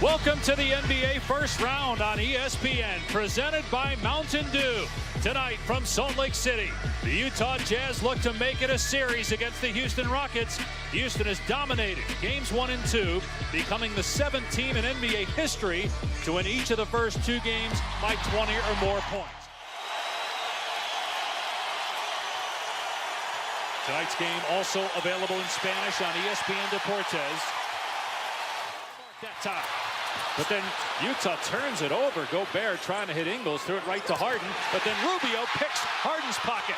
Welcome to the NBA First Round on ESPN, presented by Mountain Dew. Tonight from Salt Lake City, the Utah Jazz look to make it a series against the Houston Rockets. Houston has dominated games 1 and 2, becoming the 7th team in NBA history to win each of the first 2 games by 20 or more points. Tonight's game also available in Spanish on ESPN Deportes. That time. But then Utah turns it over. Gobert trying to hit Ingles, threw it right to Harden. But then Rubio picks Harden's pocket.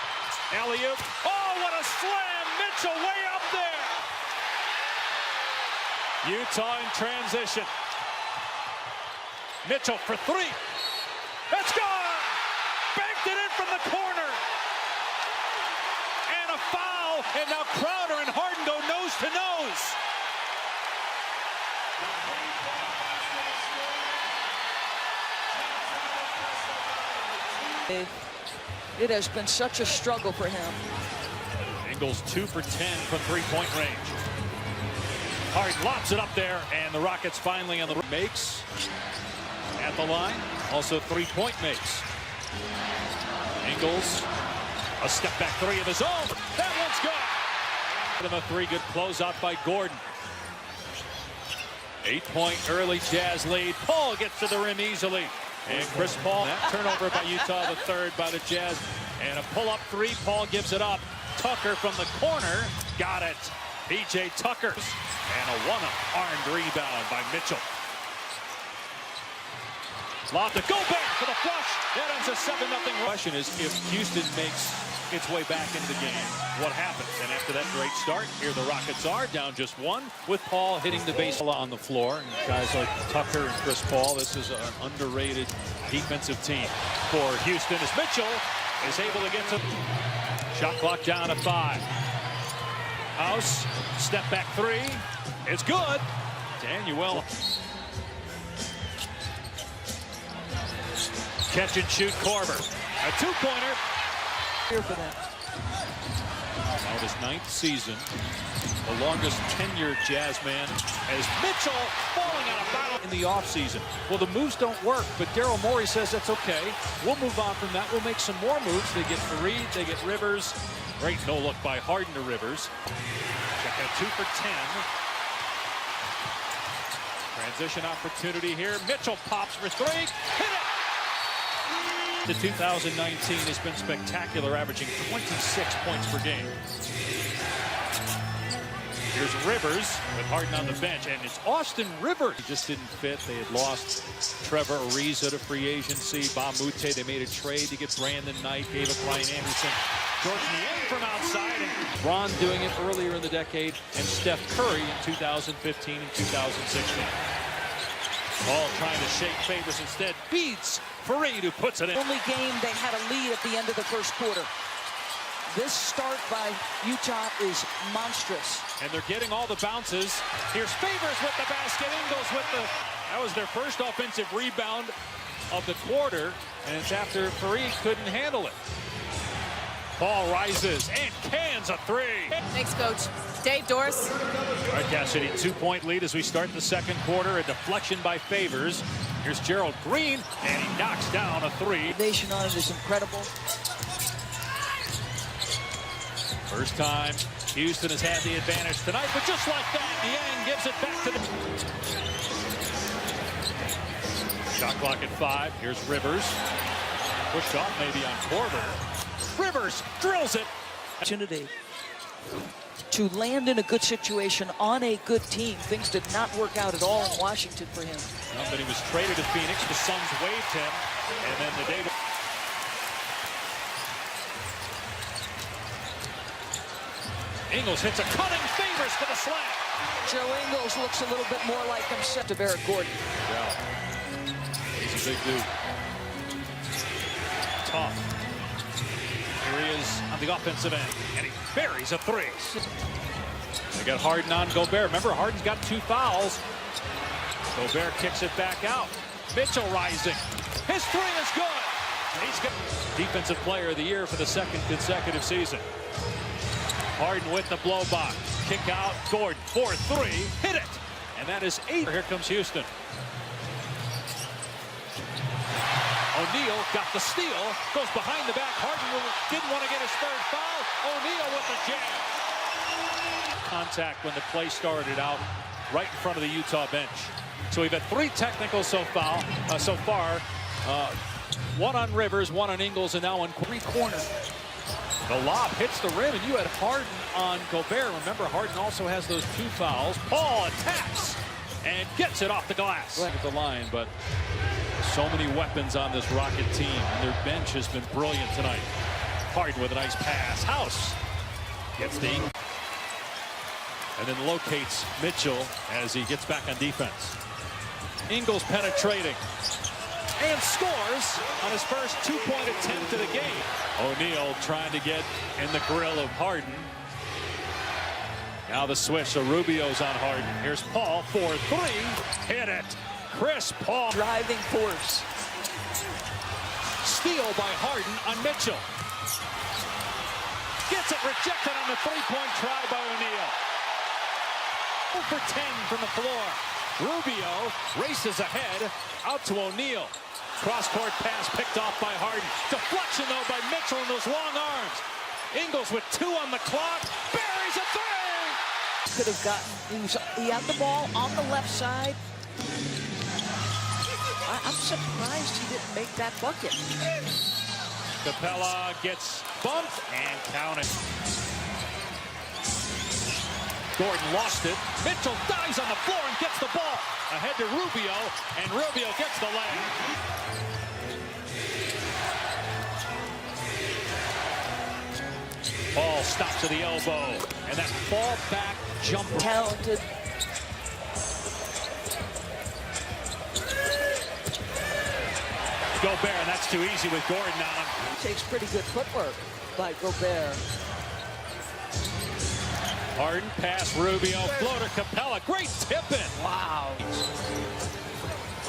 Alley-oop. Oh, what a slam! Mitchell way up there. Utah in transition. Mitchell for 3. It's gone! Banked it in from the corner. And a foul. And now Crowder and Harden go nose to nose. It has been such a struggle for him. Ingles 2 for 10 from three-point range. Harden lobs it up there, and the Rockets finally on the makes at the line. Also three-point makes. Ingles, a step-back 3 of his own. That one's good. And a 3, good closeout by Gordon. 8-point early Jazz lead. Paul gets to the rim easily. And Chris Paul, that turnover by Utah, the 3rd by the Jazz. And a pull-up 3, Paul gives it up. Tucker from the corner, got it. P.J. Tucker. And a one-armed rebound by Mitchell. Lob to Gobert for the flush. That ends a 7-0. Question is, if Houston makes its way back into the game, what happens? And after that great start, here the Rockets are down just 1 with Paul hitting the baseball on the floor. And guys like Tucker and Chris Paul, this is an underrated defensive team for Houston as Mitchell is able to get to shot clock down to 5. House, step back 3. It's good. Daniel. Catch and shoot Korver. A 2-pointer. Here for them. Now his 9th season, the longest tenured Jazz man, as Mitchell falling out of battle in the offseason. Well, the moves don't work, but Daryl Morey says that's okay. We'll move on from that. We'll make some more moves. They get Fareed, they get Rivers. Great no-look by Harden to Rivers. Check out 2 for 10. Transition opportunity here. Mitchell pops for 3. Hit it! The 2019 has been spectacular, averaging 26 points per game. Here's Rivers with Harden on the bench, and it's Austin Rivers. He just didn't fit. They had lost Trevor Ariza to free agency. Bamute, they made a trade to get Brandon Knight, gave up Ryan Anderson. George Niang from outside, and Ron doing it earlier in the decade, and Steph Curry in 2015 and 2016. Paul trying to shake Favors instead. Beats Fareed, who puts it in. Only game they had a lead at the end of the first quarter. This start by Utah is monstrous. And they're getting all the bounces. Here's Favors with the basket. Ingles with the... That was their first offensive rebound of the quarter. And it's after Fareed couldn't handle it. Paul rises and cans a 3. Thanks, Coach. Dave Doris. All right, Cassidy, 2-point lead as we start the second quarter. A deflection by Favors. Here's Gerald Green, and he knocks down a 3. The nation on it is incredible. First time Houston has had the advantage tonight, but just like that, Niang gives it back to the... Shot clock at 5. Here's Rivers. Pushed off maybe on Korver. Rivers drills it. Opportunity to land in a good situation on a good team. Things did not work out at all in Washington for him. Well, but he was traded to Phoenix. The Suns waived him. And then the day... Ingles hits a cutting Favors for the slam. Joe Ingles looks a little bit more like himself to Barrett Gordon. Yeah. He's a big dude. Tough. Here he is on the offensive end, and he buries a 3. They got Harden on Gobert. Remember, Harden's got 2 fouls. Gobert kicks it back out. Mitchell rising. His 3 is good. He's got Defensive Player of the Year for the 2nd consecutive season. Harden with the blow by. Kick out, Gordon, 4-3, hit it. And And that is 8. Here comes Houston. O'Neal got the steal, goes behind the back. Harden didn't want to get his third foul. O'Neal with the jam. Contact when the play started out right in front of the Utah bench. So we've had 3 technicals so far. One on Rivers, one on Ingles, and now on 3-corner. The lob hits the rim, and you had Harden on Gobert. Remember, Harden also has those 2 fouls. Paul attacks and gets it off the glass. At the line, but so many weapons on this Rocket team, and their bench has been brilliant tonight. Harden with a nice pass. House gets the Ingles. And then locates Mitchell as he gets back on defense. Ingles penetrating and scores on his first 2-point attempt of the game. O'Neal trying to get in the grill of Harden. Now the switch, so Rubio's on Harden. Here's Paul for 3. Hit it. Chris Paul. Driving force. Steal by Harden on Mitchell. Gets it rejected on the 3-point try by O'Neal. 0 for 10 from the floor. Rubio races ahead, out to O'Neal. Cross-court pass picked off by Harden. Deflection, though, by Mitchell in those long arms. Ingles with 2 on the clock. Buries a 3! Could have gotten, he had the ball on the left side. I'm surprised he didn't make that bucket. Capella gets bumped and counted. Gordon lost it. Mitchell dives on the floor and gets the ball. Ahead to Rubio, and Rubio gets the leg. Ball stops to the elbow, and that fall back jumper. Talented. Gobert, and that's too easy with Gordon on. Takes pretty good footwork by Gobert. Harden, pass, Rubio, floater, Capella. Great tip-in. Wow.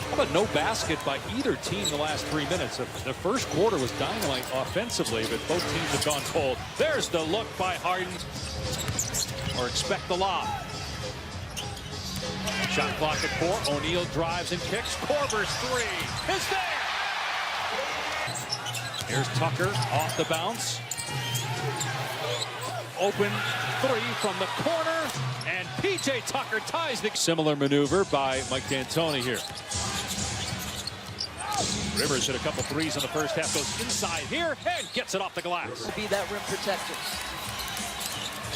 How about no basket by either team the last 3 minutes? The first quarter was dynamite offensively, but both teams have gone cold. There's the look by Harden. Or expect the lob. Shot clock at 4. O'Neal drives and kicks. Korver's 3 is there. Here's Tucker off the bounce. Open 3 from the corner, and P.J. Tucker ties the... Similar maneuver by Mike D'Antoni here. Rivers hit a couple 3s in the first half, goes inside here, and gets it off the glass. Be that rim protector.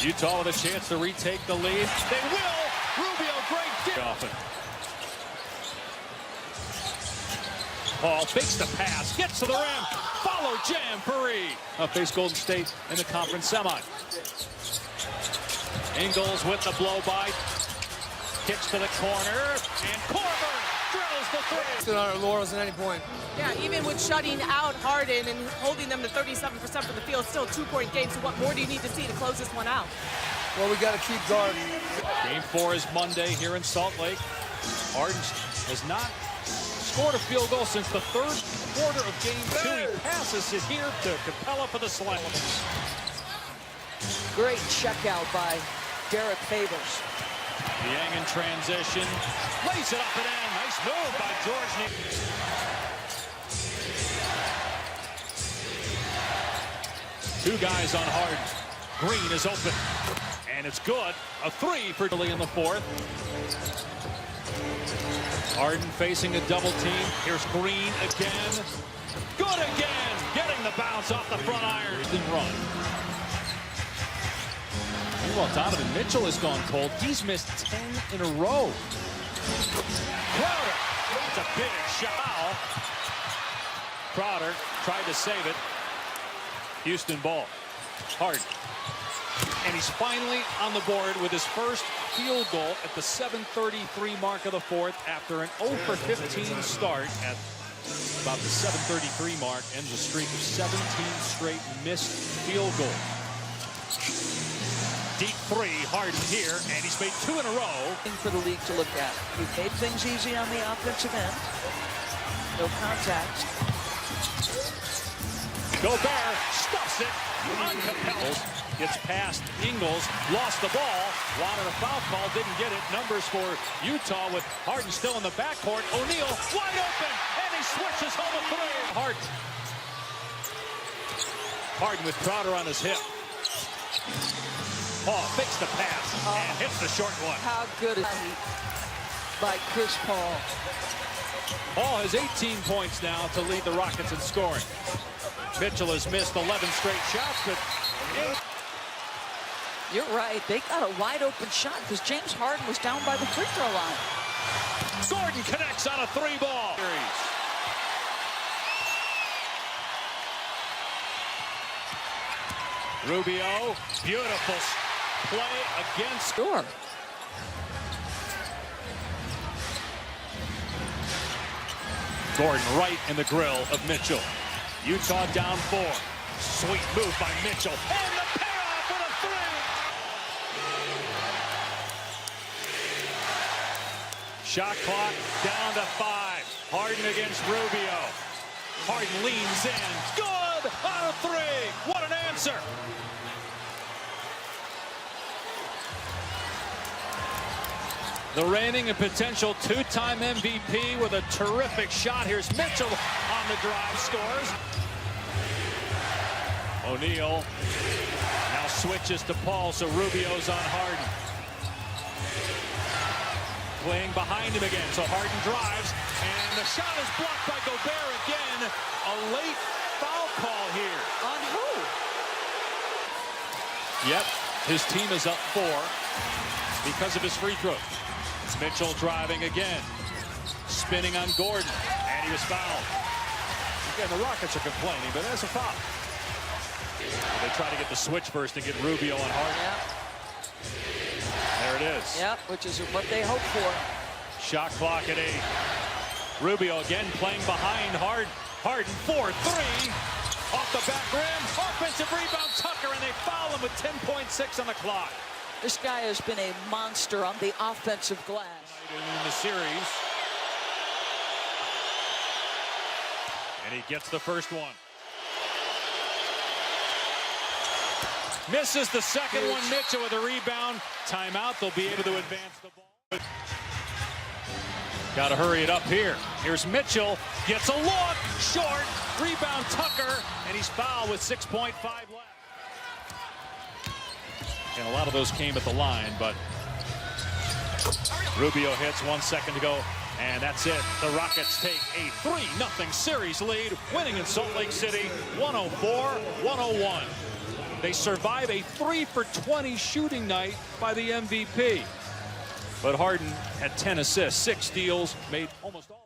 Utah with a chance to retake the lead. They will! Rubio, great dig. Often. Paul fakes the pass, gets to the rim, follow jam, Paris. Face Golden State in the conference semi. Ingles with the blow by, kicks to the corner, and Korver drills the 3. Stood on our laurels at any point. Yeah, even with shutting out Harden and holding them to 37% from the field, still 2-point game. So what more do you need to see to close this one out? Well, we got to keep guarding. Game 4 is Monday here in Salt Lake. Harden has not scored a field goal since the 3rd quarter of Game 2. He passes it here to Capella for the slam. Great check out by Derek Favors. Yang in transition, lays it up and in. Nice move by George. 2 guys on Harden. Green is open, and it's good. A 3 for Dilly in the 4th. Harden facing a double team. Here's Green again. Good again. Getting the bounce off the front iron. Didn't run. Meanwhile, Donovan Mitchell has gone cold. He's missed 10 in a row. Crowder. It's a big shot. Crowder tried to save it. Houston ball. Harden. And he's finally on the board with his first field goal at the 7:33 mark of the 4th after an 0 for 15 start at about the 7:33 mark. Ends a streak of 17 straight missed field goals. Deep 3, Harden here, and he's made 2 in a row. For the league to look at. We've made things easy on the offensive end. No contact. Gobert stuffs it on Capella. Gets past Ingles, lost the ball. Wanted a foul call, didn't get it. Numbers for Utah with Harden still in the backcourt. O'Neal wide open, and he switches home a three. Harden with Crowder on his hip. Paul fakes the pass and hits the short one. How good is he by Chris Paul? Paul has 18 points now to lead the Rockets in scoring. Mitchell has missed 11 straight shots, but you're right. They got a wide open shot because James Harden was down by the free throw line. Gordon connects on a three ball. Rubio, beautiful play against. Sure. Gordon right in the grill of Mitchell. Utah down 4. Sweet move by Mitchell. And the payoff with a three. Shot clock down to 5. Harden against Rubio. Harden leans in. Good on a three. What an answer. The reigning and potential two-time MVP with a terrific shot. Here's Mitchell on the drive, scores. O'Neal now switches to Paul, so Rubio's on Harden. Playing behind him again, so Harden drives, and the shot is blocked by Gobert again. A late foul call here. On who? Yep, his team is up 4 because of his free throw. Mitchell driving again, spinning on Gordon, and he was fouled. Again, the Rockets are complaining, but that's a foul. They try to get the switch first and get Rubio on Harden. Yeah. There it is. Yeah, which is what they hope for. Shot clock at 8. Rubio again playing behind Harden. Harden 4-3. Off the back rim. Offensive rebound, Tucker, and they foul him with 10.6 on the clock. This guy has been a monster on the offensive glass. In the series. And he gets the first one. Misses the second one. Mitchell with a rebound. Timeout. They'll be able to advance the ball. Got to hurry it up here. Here's Mitchell. Gets a look. Short. Rebound Tucker. And he's fouled with 6.5 left. And a lot of those came at the line, but Rubio hits, 1 second to go, and that's it. The Rockets take a 3-0 series lead, winning in Salt Lake City, 104-101. They survive a 3-for-20 shooting night by the MVP. But Harden had 10 assists, 6 steals, made almost all.